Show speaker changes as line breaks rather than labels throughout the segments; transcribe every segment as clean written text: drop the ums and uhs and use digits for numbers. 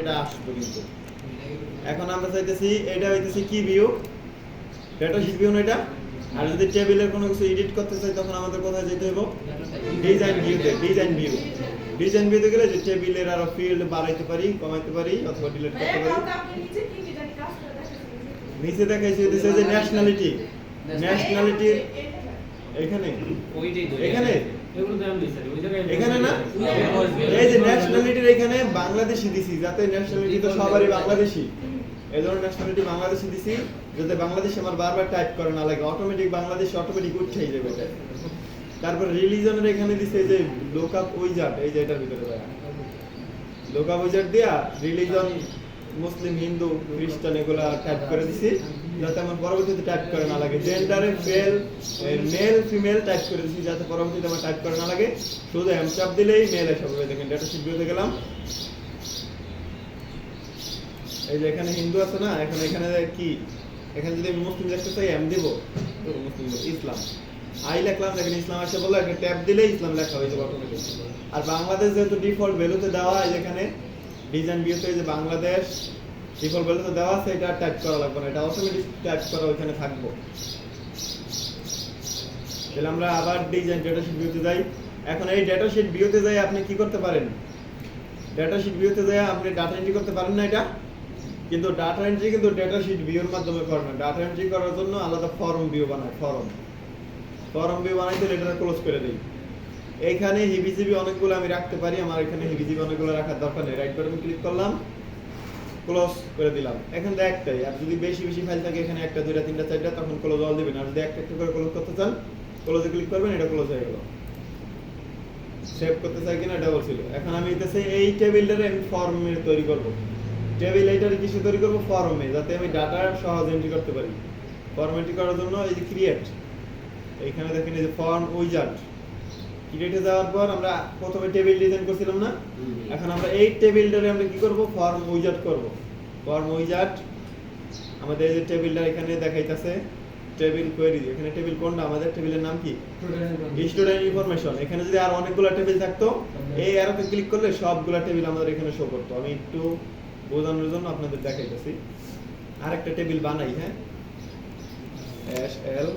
এটা আসবে কিন্তু এখন আমরা চাইতেছি এটা হইতেছে কি ভিউ, ডেটা শিট ভিউ না এটা। আর যদি টেবিলের কোনো কিছু এডিট করতে চাই তখন আমাদের কোথায় যেতে হবে? ডিজাইন ভিউতে। ডিজাইন ভিউতে গেলে যে টেবিলের আরো ফিল্ড বাড়াইতে পারি, কমাইতে পারি অথবা ডিলিট করতে পারি। নিচে দেখাইছে হইতেছে যে ন্যাশনালিটি এখানে এখানে এখানে না, এই যে ন্যাশনালিটির এখানে বাংলাদেশি দিছি, যাতে ন্যাশনালিটি তো সবারই বাংলাদেশি, এই ধরনের ন্যাশনালিটি বাংলাদেশি দিছি যাতে বাংলাদেশ আমার বারবার টাইপ করে না লাগে, অটোমেটিক বাংলাদেশ অটোমেটিক উঠেই যাবে এটা। তারপর রিলিজনের এখানে দিছে যে লোকআপ উইজার্ড, এই যে এটার ভিতরে যায় লোকআপ উইজার্ড দিয়া রিলিজন মুসলিম, হিন্দু, খ্রিস্টান এগুলা টাইপ করে দিছি যাতে আমার পরবর্তীতে টাইপ করে না লাগে। জেন্ডারে মেল ফিমেল টাইপ করে দিছি যাতে পরবর্তীতে আমার টাইপ করে না লাগে, শুধু এম চাপ দিলেই মেল এসে পড়বে। দেখেন ডেটা শিট ভিউতে গেলাম, এই যে এখানে হিন্দু আছে না, এখন এখানে কি, এখানে যদি মুসলিম লিখতে চাই এম দিব, মুসলিম ইসলাম আই লিখলাম, দেখেন ইসলাম আসে বললো, একটা ট্যাব দিলেই ইসলাম লেখা হয়ে যাবে অটোমেটিক। আর বাংলাদেশ যেহেতু ডিফল্ট ভ্যালুতে দেওয়া, এখানে ডিজাইন ভিউতে যে বাংলাদেশ ডিফল্ট ভ্যালুতে দেওয়া আছে, এটা টাইপ করা লাগবে না, এটা অটোমেটিক টাইপ করা ওইখানে থাকবো। তাহলে আমরা আবার ডিজাইন ডেটা শিট ভিউতে যাই। এখন এই ডেটা শিট ভিউতে যাই আপনি কি করতে পারেন, ডেটা শিট ভিউতে যাই আপনি ডাটা এন্ট্রি করতে পারেন না এটা, কিন্তু ডাটা এন্ট্রি কিন্তু ডেটা শিট ভিউর মাধ্যমে করেন না। ডাটা এন্ট্রি করার জন্য আলাদা ফর্ম ভিউ বানায়, ফর্ম ভিউ বানাইতে এটা ক্লোজ করে দেই। এইখানে হিবিজিবি অনেকগুলো আমি রাখতে পারি, আমার এখানে হিবিজিবি অনেকগুলো রাখার দরকার নেই। রাইট বাটন ক্লিক করলাম, ক্লোজ করে দিলাম। এখানে একটাই, আর যদি বেশি ফাইল থাকে এখানে একটা, দুইটা, তিনটা, চারটা, তখন ক্লোজ অল দিবেন। আর যদি একটা করে ক্লোজ করতে চান, ক্লোজে ক্লিক করবেন, এটা ক্লোজ হয়ে গেল। সেভ করতে চাই কিনা ডাবল ছিল। এখন আমি এটাতে এই টেবিলটারে আমি ফর্মে তৈরি করব। টেবিল এইটারে কিছু তৈরি করব ফর্মে, যাতে আমি ডাটা সহজ এন্ট্রি করতে পারি। ফর্ম এন্ট্রি করার জন্য এই যে ক্রিয়েট, এইখানে দেখেন এই যে ফর্ম উইজার্ড, ক্রিয়েটে যাওয়ার পর আমরা প্রথমে টেবিল ডিজাইন করছিলাম না, এখন আমরা এই টেবিলটারে আমরা কি করব, ফর্ম উইজার্ড করব। ফর্ম উইজার্ড আমাদের এই যে টেবিলটা এখানে দেখাইতাছে টেবিল কোয়েরি, এখানে টেবিল কোনটা, আমাদের টেবিলের নাম কি, স্টুডেন্ট ইনফরমেশন। এখানে যদি আর অনেকগুলো টেবিল থাকতো, এই অ্যারোতে ক্লিক করলে সবগুলো টেবিল আমাদের এখানে শো করতো। আমি একটু বোঝানোর জন্য আপনাদের দেখাইতেছি। আরেকটা টেবিল বানাই, হ্যাঁ, এল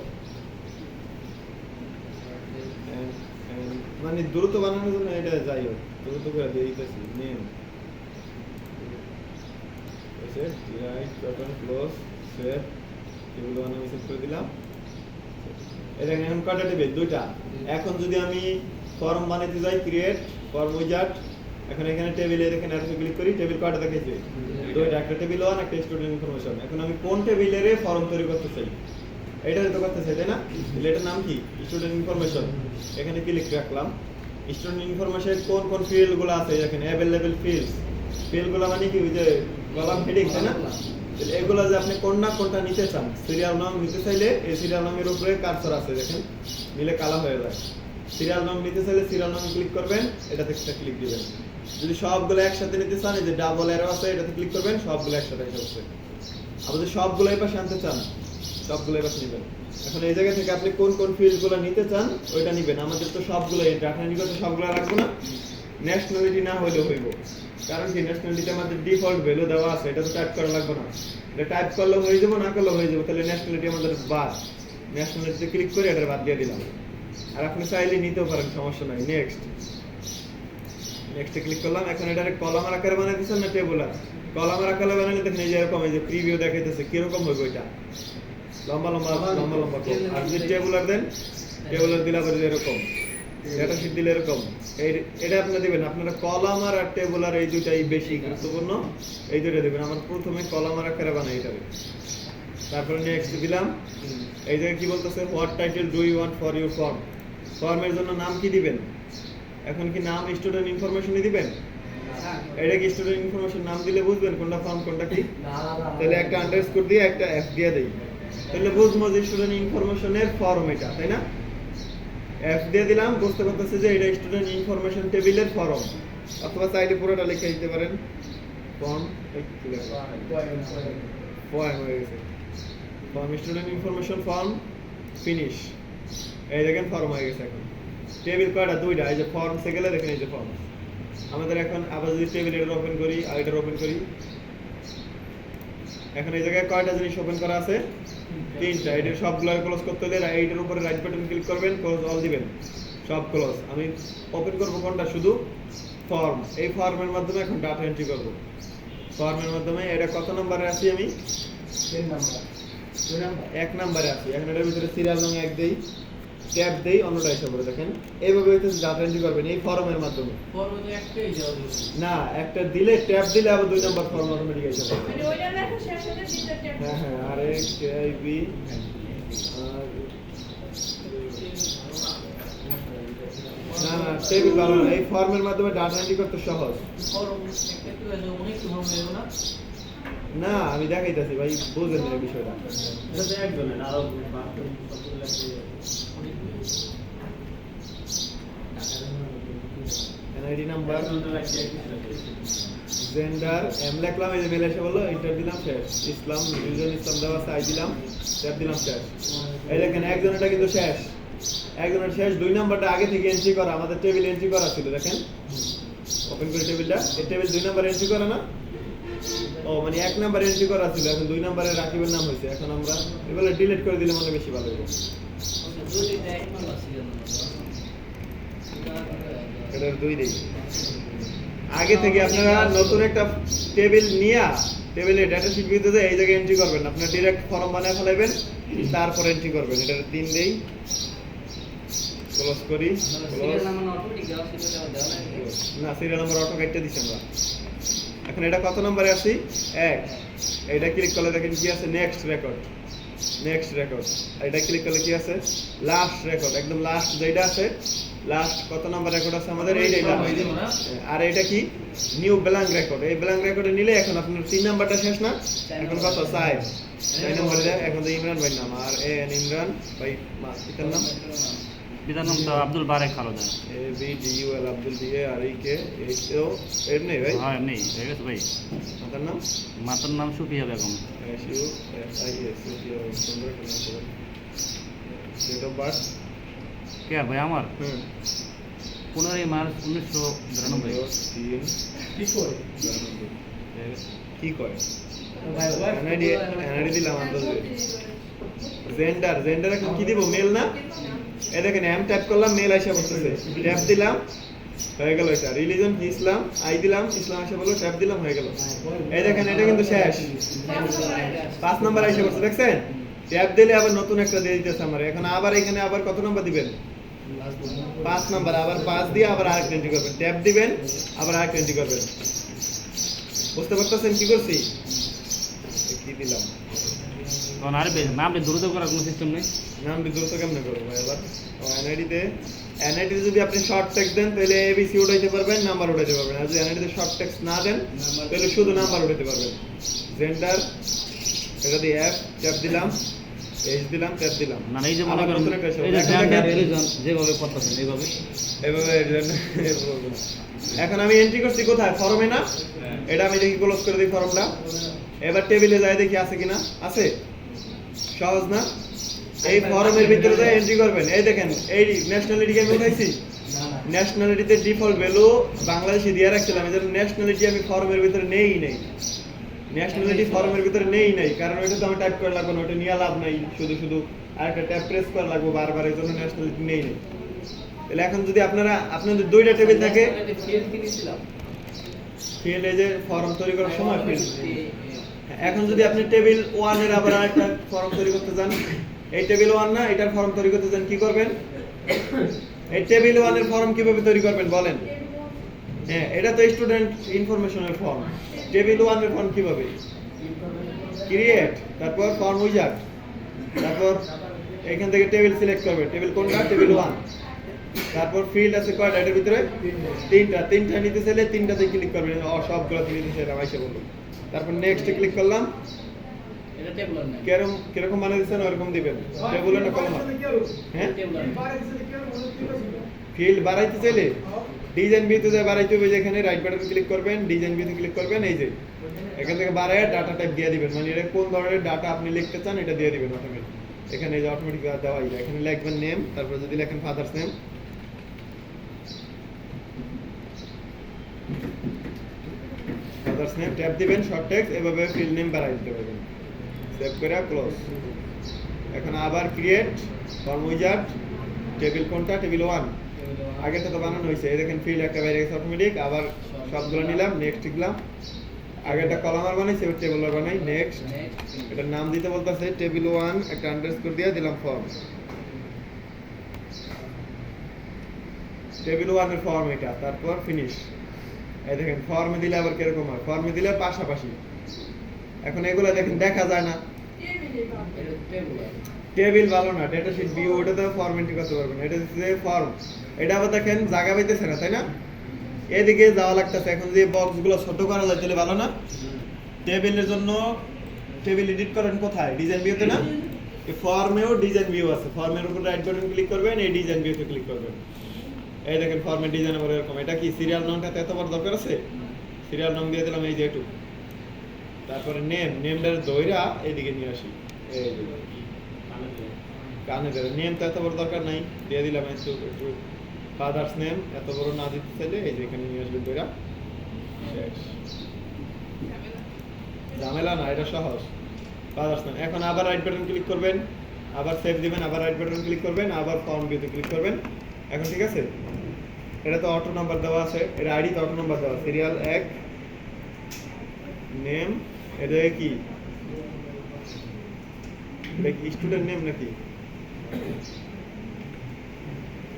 মানে দ্রুত বানানোর জন্য এটা যাই হোক দ্রুত করে দিতেছি। নেম এসে রাইট বাটন ক্লোজ সেভ, এগুলো আমি সেভ করে দিলাম। এটা এখন কয়টা টেবিল, দুইটা। এখন যদি আমি ফর্ম বানাইতে যাই, ক্রিয়েট ফর্ম উইজার্ড, এখন এখানে টেবিলে এখানে আরো ক্লিক করি, টেবিল কয়টা দেখাইছে, দুইটা, একটা টেবিল 1 একটা স্টুডেন্ট ইনফরমেশন। এখন আমি কোন টেবিলের ফর্ম তৈরি করতে চাই, এটাই তো করতে চাই, তাই না? তাহলে এটার নাম কি, স্টুডেন্ট ইনফরমেশন। এখানে ক্লিক রাখলাম। স্টুডেন্ট ইনফরমেশন কোন কোন ফিল্ডগুলো আছে, এখানে अवेलेबल ফিল্ডগুলো মানে কি, ওই যে কলাম হেডিং, তাই না? এগুলো যে আপনি কোনটা নিতে চান, সিরিয়াল নাম নিতে চাইলে এই সিরিয়াল নামের উপরে কার্সর আছে, দেখেন নিলে কালো হয়ে যায়। সিরিয়াল নাম নিতে চাইলে সিরিয়াল নামে ক্লিক করবেন, এটাতে একটা ক্লিক দিবেন। যদি সবগুলো একসাথে নিতে চান, এই যে ডাবল অ্যারো আছে, এটাতে ক্লিক করবেন, সবগুলো একসাথে আসবে। আবার যদি সবগুলো এই পাশে আনতে চান, সবগুলো এই পাশে নেবেন। এখন এই জায়গা থেকে আপনি কোন কোন ফিল্ডগুলো নিতে চান ওইটা নেবেন। আমাদের তো সবগুলো এই ডাটা এন্ট্রি করতে সবগুলো রাখবো না, ন্যাশনালিটি না হইলেও হইব। কারণ কি, ন্যাশনালিটি আমাদের ডিফল্ট ভ্যালু দেওয়া আছে, এটা তো টাইপ করা লাগবে না। এটা টাইপ করলেও হয়ে যাবে, না করলেও হয়ে যাবে। তাহলে ন্যাশনালিটি আমাদের বাদ, ন্যাশনালিটিতে ক্লিক করে এটা বাদ দিয়ে দিলাম। আর আপনি চাইলে নিতেও পারেন, সমস্যা নাই। নেক্সটে ক্লিক করলাম। এখন এটারে কলামের আকারে বানাই দিচ্ছেন না টেবুলার, কলামের আকারে বানালে দেখেন এই যে এরকম, এই যে প্রিভিউ দেখাইতেছে কিরকম হইব, এটা লম্বা লম্বা লম্বা লম্বা কম। আর যদি টেবুলার দেন, টেবুলার দিলে আবার এরকম, ডেটা শিট দিলে এরকম। এটা আপনারা দিবেন, আপনারা কলাম আর টেবুলার এই দুটাই বেশি গুরুত্বপূর্ণ, এই দুটো দিবেন। আমার প্রথমে কলাম আর আকারে বানাই এটারে, তারপরে নেক্সট দিলাম। এই জায়গায় কি বলতেছে, what title do you want for your form, ফর্মের জন্য নাম কি দিবেন। এখন কি নাম স্টুডেন্ট ইনফরমেশনই দিবেন, এটা কি স্টুডেন্ট ইনফরমেশন নাম দিলে বুঝবেন কোনটা ফর্ম কোনটা কি। তাহলে একটা আন্ডারস্কোর দিয়ে একটা এফ দিয়ে দেই, তাহলে বুঝবো যে স্টুডেন্ট ইনফরমেশনের ফর্ম এটা, তাই না? এফ দিয়ে দিলাম, বুঝতে পারতেছে যে এটা স্টুডেন্ট ইনফরমেশন টেবিলের ফর্ম। অথবা চাইলে পুরোটা লিখে দিতে পারেন, ফর্ম হয়ে গেছে, form student information form finish. এই দেখেন ফর্ম হয়ে গেছে। এখন টেবিল কয়টা, দুইটা, এই যে ফর্মসে গেলে দেখেন এই যে ফর্ম, আমাদের এখন আবার যদি টেবিল এটা ওপেন করি আর এটা ওপেন করি, এখন এই জায়গায় কয়টা জিনিস ওপেন করা আছে? তিনটা। এটার সবগুলো ক্লোজ করতে হলে এইটার উপরে রাইট বাটন ক্লিক করবেন, ক্লোজ অল দিবেন, সব ক্লোজ। আমি ওপেন করব কোনটা? শুধু ফর্ম। এই ফর্মের মাধ্যমে এখন ডাটা এন্ট্রি করব। ফর্মের মাধ্যমে এটা কত নম্বরে আছি আমি?
3 নাম্বার 2 নাম্বার
1 নম্বরে আছি। এখন এটার ভিতরে সিরিয়াল নং 1 দেই, ট্যাব দেই, অন্যটা এসে পড়ে। দেখেন এইভাবে হইতে ডাটা এন্ট্রি করবেন এই ফর্মের মাধ্যমে।
ফর্মে তো একটাই যাওয়া
না, একটা দিলে ট্যাব দিলে আবার 2 নম্বর ফর্ম অটোমেটিক এসে পড়ে।
মানে ওইটা লেখা শেষ হলে দ্বিতীয় ট্যাব।
হ্যাঁ হ্যাঁ, আর এ কে আই বি না না, টেবিল ভালো না। এই ফর্মের মাধ্যমে ডাটা এন্ট্রি করতে সহজ।
ফর্ম একটা তো আছে অনেক ফর্ম এলো না
না, আমি দেখাইতাছি ভাই, বুঝেন না এই বিষয়টা।
এটা তো একজনের আরো বাকি সবগুলো লাগবে
এনআইডি নাম্বার, জেন্ডার, এম লিখলাম, এই যে মেল এসে বললো, এন্টার দিলাম, শেষ। ইসলাম, রিলিজন ইসলাম দেওয়া আছে, আই দিলাম, ট্যাব দিলাম, শেষ। এই দেখেন একজনেরটা কিন্তু শেষ, একজনের শেষ। 2 নাম্বারটা আগে থেকে এন্ট্রি করা, আমাদের টেবিল এন্ট্রি করা ছিল। দেখেন ওপেন করে টেবিলটা, এই টেবিল 2 নাম্বার এন্ট্রি করা না? ও মানে 1 নাম্বার এন্ট্রি করা ছিল, এখন 2 নাম্বারে রাকিবের নাম হয়েছে। এখন আমরা এগুলো ডিলিট করে দিলে মনে বেশি ভালো হবে।
যদি দেখ নাম্বার সিরিয়াল
এটার 2 দেই। আগে থেকে আপনারা নতুন একটা টেবিল নিয়া টেবিলে ডেটা শিট ভিউতে এই জায়গায় এন্ট্রি করবেন। আপনারা ডাইরেক্ট ফর্ম বানায় ফেলাবেন, তারপর এন্ট্রি করবেন। এটার 3 দেই, ক্লোজ করি,
সিরিয়াল নাম্বার অটোমেটিক দেওয়া ছিল দেওয়া লাগে
না সিরিয়াল নাম্বার অটো কাটতে দিছি আমরা। এখন এটা কত নম্বরে আছি? 1। এটা ক্লিক করলে দেখেন কি আছে? Next record, next record. এটা ক্লিক করলে কি আছে? লাস্ট রেকর্ড, একদম লাস্ট যেটা আছে, লাস্ট কত নাম্বার রেকর্ড আছে আমাদের? এইটা। আর এটা কি? New blank record. এই ব্ল্যাঙ্ক রেকর্ডে নিলে এখন আপনার 3 নাম্বারটা শেষ না? এখন কত? 4 নম্বরে দেয়। এখন তো ইমরান ভাই নাম, আর এ এন ইমরান ভাই পিতার নাম,
পিতার নাম তো Abdul Barek Khaleda.
A B D U L Abdul B A R E K H O এর নেই ভাই।
হ্যাঁ নেই, ঠিক আছে ভাই।
মাতার নাম
মাতার নাম Sufia Begum.
S U S I S সুন্দর নাম। ডেট অফ বার্থ
কে আর ভাই আমার 15 মার্চ 1992।
কি করে কি করে
ভাই
এনআইডি দিলাম আন্দাজে। জেন্ডার, জেন্ডার এখন কি দিব? মেল না? এই দেখেন এম ট্যাপ করলাম, মেল আইসা বলতেছে, ট্যাপ দিলাম, হয়ে গেল। এটা রিলিজন কি? ইসলাম, আই দিলাম, ইসলাম আইসা বললো, ট্যাপ দিলাম, হয়ে গেল। এই দেখেন এটা কিন্তু শেষ। 5 নাম্বার আইসা বলছে, দেখছেন? ট্যাপ দিলে আবার নতুন একটা দিয়ে দিতেছে আমার। এখন আবার এখানে আবার কত নাম্বার দিবেন? 5 নাম্বার। আবার 5 দিয়ে আবার আরেকটা এন্ট্রি করবেন, ট্যাপ দিবেন, আবার আরেকটা এন্ট্রি করবেন। বুঝতে পারতেছেন কি করছি? কি দিলাম?
কারণ আর নাম দ্রুত করার কোনো সিস্টেম নেই।
নাম দ্রুত কেমনে করবো ভাই? আবার এনআইডিতে, এনআইডিতে যদি আপনি শর্ট টেক্সট দেন তাহলে এবিসি উঠাইতে পারবেন, নাম্বার উঠাইতে পারবেন। আর যদি এনআইডিতে শর্ট টেক্সট না দেন তাহলে শুধু নাম্বার উঠাইতে পারবেন। জেন্ডার, এটা দিয়ে অ্যাপ, ট্যাপ দিলাম, এইচ দিলাম, ট্যাপ দিলাম।
না এই যে মনে
আবার
করেন
নতুন একটা
এই যে
এখন
জেন্ডার
দেখেন-
রিলিজন যেভাবে করতেছেন এইভাবে।
এভাবে এভাবে না। এখন আমি এন্ট্রি করছি কোথায়? ফর্মে না? এটা আমি দেখি ক্লোজ করে দিই ফর্মটা। এবার টেবিলে যাই দেখি আছে কিনা। আছে? সহজ না? এই ফর্মের ভিতরে যাই এন্ট্রি করবেন। এই দেখেন এই ন্যাশনালিটি আমি উঠাইছি। ন্যাশনালিটিতে ডিফল্ট ভ্যালু বাংলাদেশি দিয়ে রাখছিলাম, এই জন্য ন্যাশনালিটি আমি ফর্মের ভিতরে নেই নেই। ন্যাশনালিটি ফর্মের ভিতরে নেই নাই, কারণ ওইটা তো আমি টাইপ করে লাগবো না, ওটা নিয়ে লাভ নাই। শুধু শুধু আরেকটা ট্যাব প্রেস করা লাগবো বারবার, এই জন্য ন্যাশনালিটি নেই নেই। তাহলে এখন যদি আপনাদের 2টা টেবিল থাকে,
ফিল্ড কিনেছিলাম
ফিল্ডে যে ফর্ম তৈরি করার সময় ফিল্ড। এখন যদি আপনি টেবিল 1 এর আবার আরেকটা ফর্ম তৈরি করতে যান, এই টেবিল 1 না, এটার ফর্ম তৈরি করতে যান, কি করবেন? এই টেবিল 1 এর ফর্ম কিভাবে তৈরি করবেন বলেন? হ্যাঁ, এটা তো স্টুডেন্ট ইনফরমেশনের ফর্ম। টেবিল 1 এর ফর্ম কিভাবে? ক্রিয়েট, তারপর ফর্ম উইজার্ড, তারপর এখান থেকে টেবিল সিলেক্ট করবে। টেবিল কোনটা? টেবিল 1। তারপর ফিল্ড আছে কয়টা এটার ভিতরে? 3টা নিতে চাইলে 3টাতে ক্লিক করবেন। সবগুলোতে নিতে চাইলে আইসা বলুন। তারপর নেক্সটে ক্লিক করলাম।
এটা টেবলার না
কিরকম মানে দিচ্ছেন ওরকম দিবেন। টেবিলে না কলম? হ্যাঁ,
টেবলার
ফিল্ড বাড়াইতে চাইলে ডিজাইন ভিউতে যায় বাড়াইতে হবে, যেখানে রাইট বাটনে ক্লিক করবেন, ডিজাইন ভিউতে ক্লিক করবেন, এই যে এখান থেকে বাড়ায় ডাটা টাইপ দিয়ে দিবেন। মানে এটা কোন ধরনের ডাটা আপনি লিখতে চান এটা দিয়ে দিবেন অটোমেটিক। এখানে এই যে অটোমেটিক দেওয়াই যায়। এখানে লিখবেন নেম, তারপর যদি লেখেন father's name, father's name tap দিবেন শর্ট টেক্সট এভাবে ফিল্ড নেম বাড়াই দিতে পারবেন সেভ করে ক্লোজ এখন আবার ক্রিয়েট ফর্ম উইজার্ড টেবিল কোনটা টেবিল 1 আগেরটা তো বানানো হয়েছে এই দেখেন ফিল্ড একটা বাইরে গেছে অটোমেটিক আবার সবগুলো নিলাম নেক্সট লিখলাম আগেরটা কলামার বানাইছে এবার টেবিলার বানাই নেক্সট এটার নাম দিতে বলতেছে টেবিল 1 একটা আন্ডারস্কোর দিয়ে দিলাম ফর্ম টেবিল 1 এর ফর্ম এটা তারপর ফিনিশ এই দেখেন ফর্মে দিলে আবার কিরকম হয় ফর্মে দিলে পাশাপাশি এখন এগুলো দেখেন দেখা যায় না টেবিল ভালো না ডেটা শিট ভিউ ওটাতে ফর্ম এন্ট্রি করতে পারবেন এটা হচ্ছে ফর্ম এটা আবার দেখেন জায়গা পাইতেছে না তাই না এদিকে যাওয়া লাগতেছে এখন যে বক্সগুলো ছোট করা যায় তাহলে ভালো না টেবিলের জন্য টেবিল এডিট করেন কোথায় ডিজাইন ভিউতে না এই ফর্মেও ডিজাইন ভিউ আছে ফর্মের উপর রাইট বাটন ক্লিক করবেন এই ডিজাইন ভিউতে ক্লিক করবেন এই দেখেন ফর্মের ডিজাইন আবার এরকম এটা কি সিরিয়াল নামটা এত বড় দরকার আছে সিরিয়াল নাম দিয়ে দিলাম এই যে একটু তারপরে নেমটার দইরা এইদিকে নিয়ে আসি এই যে কানে দেবে নেম তো এত বড় দরকার নাই দিয়ে দিলাম একটু ফাদার্স নেম এত বড় না দিতে চাইলে এই যে এখানে নিয়ে আসবেন দইরা শেষ ঝামেলা না এটা সহজ ফাদার্স নেম এখন আবার রাইট বাটন ক্লিক করবেন আবার সেভ দিবেন আবার রাইট বাটন ক্লিক করবেন আবার ফর্ম ভিউতে ক্লিক করবেন এখন ঠিক আছে এটা তো অটো নাম্বার দেওয়া আছে এটা আইডি তো অটো নাম্বার দেওয়া সিরিয়াল 1 নেম এটা কি এটা কি স্টুডেন্ট নেম নাকি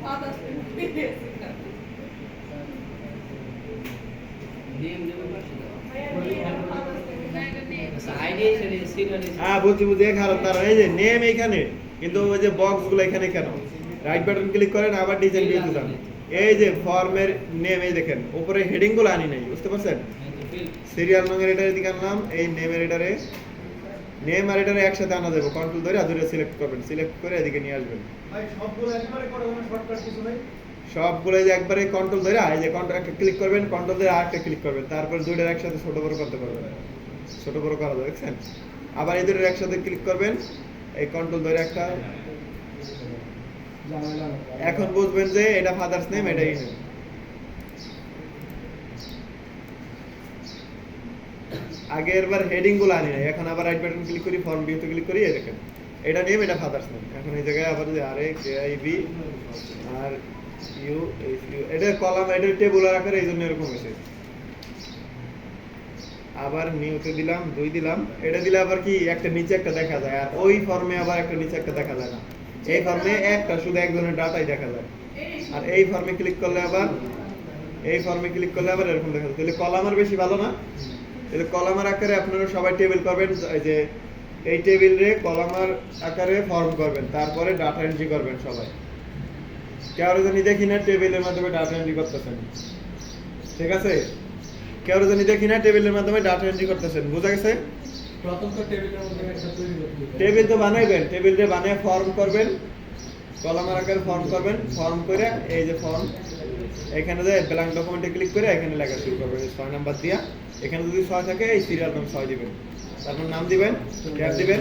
Father's name.
বুঝছি কারণ তার এই যে নেম এখানে কিন্তু ওই যে বক্স গুলো এখানে কেন রাইট বাটন ক্লিক করেন আবার ডিজাইন ভিউতে যান এই যে ফর্মের নেম এই দেখেন উপরে হেডিং গুলো আনি নাই বুঝতে পারছেন সিরিয়াল নং এর এটার দিকে আনলাম এই নেমের এটারে নেম আর এটারে একসাথে আনা যাবে কন্ট্রোল ধরে আদুরে সিলেক্ট করবেন সিলেক্ট করে এদিকে নিয়ে আসবেন
ভাই সবগুলো একবারে করে কোনো শর্টকাট কিছু নাই
সবগুলো যে একবারে কন্ট্রোল ধরে এই যে কন্ট্রোল একটা ক্লিক করবেন কন্ট্রোল ধরে আরেকটা ক্লিক করবেন তারপর দুইটার একসাথে ছোট বড় করতে পারবেন ছোট বড় করা যাবে দেখছেন আবার এই দুইটার একসাথে ক্লিক করবেন এই কন্ট্রোল ধরে একটা এখন বুঝবেন যে এটা ফাদার্স নেম এটাই নেম আগের বার হেডিং গুলো আনি নাই এখন আবার রাইট বাটন ক্লিক করি ফর্ম ভিউতে ক্লিক করি এই দেখেন এটা নেম এটা ফাদার্স নেম এখন এই জায়গায় আবার যে আরে K I B R U S U এটা কলাম এটা টেবুলার আকারে এইজন্য এরকম হয়েছে আবার নিউতে দিলাম 2 দিলাম এটা দিলে আবার কি একটা নিচে একটা দেখা যায় আর ওই ফর্মে আবার একটা নিচে একটা দেখা যায় না এই ফর্মে একটা শুধু একজনের ডাটাই দেখা যায় আর এই ফর্মে ক্লিক করলে আবার এরকম দেখা যায় তাহলে কলামের বেশি ভালো না তাহলে কলামের আকারে আপনারা সবাই টেবিল করবেন এই যে এই টেবিল রে কলামের আকারে ফর্ম করবেন তারপরে ডাটা এন্ট্রি করবেন সবাই কেউ জানি দেখি না টেবিলের মাধ্যমে ডাটা এন্ট্রি করতেছেন ঠিক আছে কেউ জানি দেখি না টেবিলের মাধ্যমে ডাটা এন্ট্রি করতেছেন বুঝা গেছে
প্রথম তো টেবিলের মধ্যে একটা তৈরি করতে হবে
টেবিল তো বানাইবেন টেবিলটা বানিয়ে ফর্ম করবেন কলামের আকারে ফর্ম করবেন ফর্ম করে এই যে ফর্ম এখানে যে ব্ল্যাঙ্ক ডকুমেন্টে ক্লিক করে এখানে লেখা শুরু করবেন 6 নাম্বার দিয়া এখানে যদি 6 থাকে এই সিরিয়াল নাম 6 দিবেন তারপর নাম দিবেন ট্যাব দিবেন